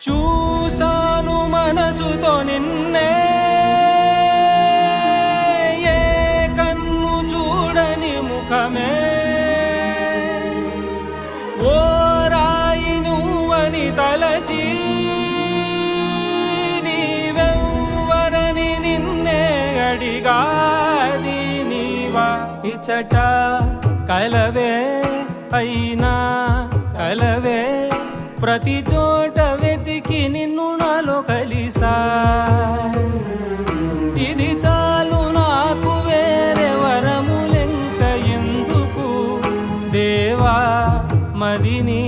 చూసాను మనసుతో నిన్నే, ఏ కన్ను చూడని ముఖమే, ఓ రాయి నువ్వని తలచి నీవెవ్వరని నిన్నే అడిగాది నీవా. ఇచట కలవే అయినా కలవే, ప్రతి చోట వెతికి నిన్ను నాలో కలిసా. ఇది చాలు నాకు, వేరే వరములెంక ఎందుకు దేవా. మదిని